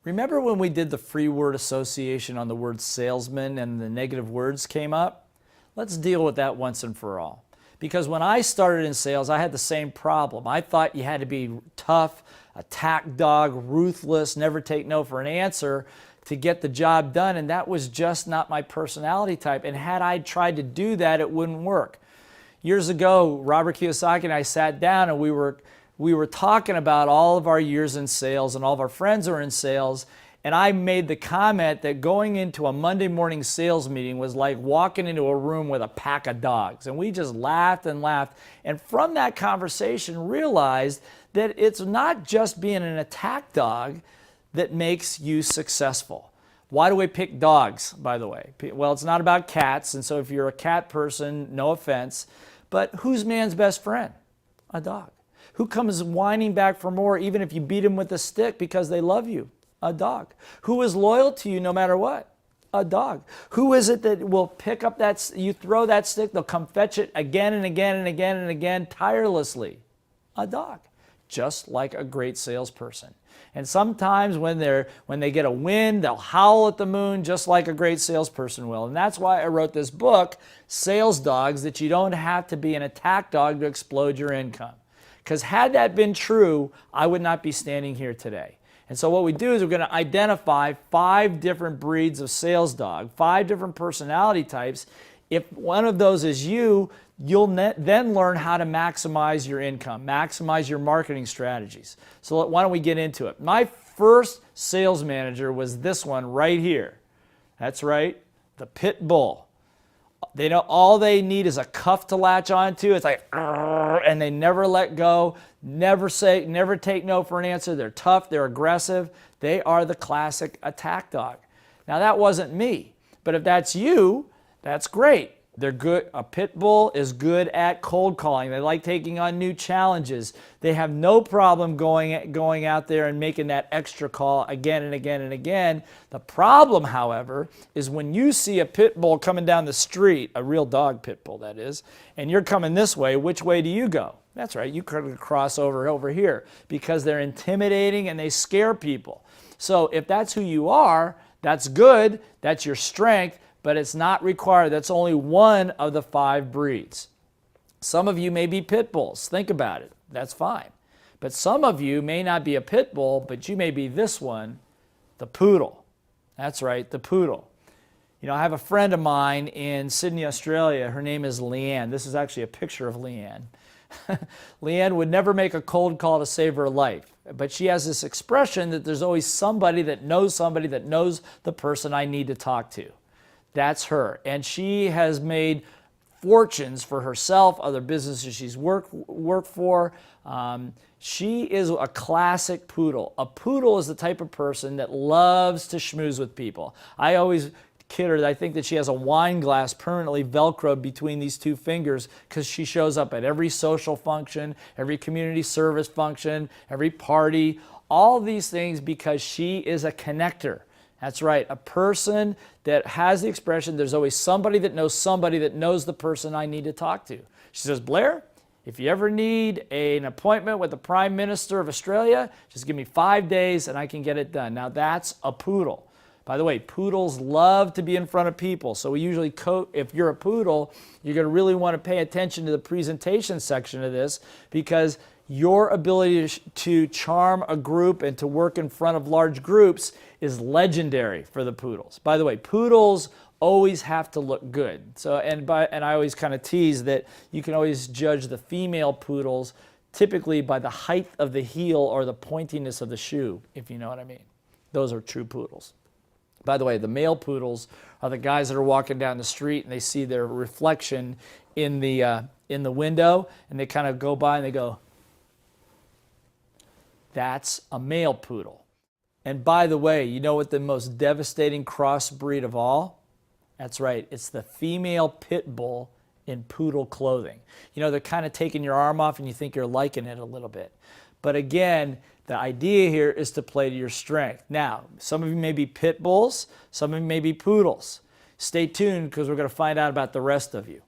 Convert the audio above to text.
Remember when we did the free word association on the word salesman and the negative words came up? Let's deal with that once and for all. Because when I started in sales, I had the same problem. I thought you had to be tough, attack dog, ruthless, never take no for an answer to get the job done, and that was just not my personality type. And had I tried to do that, it wouldn't work. Years ago, Robert Kiyosaki and I sat down and we were talking about all of our years in sales, and all of our friends are in sales, and I made the comment that going into a Monday morning sales meeting was like walking into a room with a pack of dogs. And we just laughed and laughed. And from that conversation, realized that it's not just being an attack dog that makes you successful. Why do we pick dogs, by the way? Well, it's not about cats. And so if you're a cat person, no offense, but who's man's best friend? A dog. Who comes whining back for more even if you beat them with a stick because they love you? A dog. Who is loyal to you no matter what? A dog. Who is it that will pick up that, you throw that stick, they'll come fetch it again and again and again and again tirelessly? A dog. Just like a great salesperson. And sometimes when they get a win, they'll howl at the moon just like a great salesperson will. And that's why I wrote this book, Sales Dogs, that you don't have to be an attack dog to explode your income. Because had that been true, I would not be standing here today. And so what we do is we're going to identify 5 different breeds of sales dog, 5 different personality types. If one of those is you, you'll then learn how to maximize your income, maximize your marketing strategies. So why don't we get into it? My first sales manager was this one right here. That's right, the pit bull. They know all they need is a cuff to latch onto. It's like, and they never let go, never take no for an answer. They're tough, they're aggressive. They are the classic attack dog. Now that wasn't me, but if that's you, that's great. They're good. A pit bull is good at cold calling. They like taking on new challenges. They have no problem going out there and making that extra call again and again and again. The problem, however, is when you see a pit bull coming down the street, a real dog pit bull that is, and you're coming this way, which way do you go? That's right, you could cross over here because they're intimidating and they scare people. So if that's who you are, that's good, that's your strength, but it's not required. That's only one of the 5 breeds. Some of you may be pit bulls. Think about it. That's fine. But some of you may not be a pit bull, but you may be this one, the poodle. That's right, the poodle. You know, I have a friend of mine in Sydney, Australia. Her name is Leanne. This is actually a picture of Leanne. Leanne would never make a cold call to save her life. But she has this expression that there's always somebody that knows the person I need to talk to. That's her. And she has made fortunes for herself, other businesses she's worked for. She is a classic poodle. A poodle is the type of person that loves to schmooze with people. I always kid her that I think that she has a wine glass permanently Velcroed between these 2 fingers because she shows up at every social function, every community service function, every party, all these things because she is a connector. That's right, a person that has the expression, there's always somebody that knows the person I need to talk to. She says, Blair, if you ever need an appointment with the Prime Minister of Australia, just give me 5 days and I can get it done. Now that's a poodle. By the way, poodles love to be in front of people. So we usually, if you're a poodle, you're going to really want to pay attention to the presentation section of this because your ability to charm a group and to work in front of large groups is legendary for the poodles. By the way, poodles always have to look good. So, and I always kind of tease that you can always judge the female poodles typically by the height of the heel or the pointiness of the shoe, if you know what I mean. Those are true poodles. By the way, the male poodles are the guys that are walking down the street and they see their reflection in the window and they kind of go by and they go, that's a male poodle. And by the way, you know what the most devastating crossbreed of all? That's right, it's the female pit bull in poodle clothing. You know, they're kind of taking your arm off and you think you're liking it a little bit. But again, the idea here is to play to your strength. Now, some of you may be pit bulls, some of you may be poodles. Stay tuned because we're going to find out about the rest of you.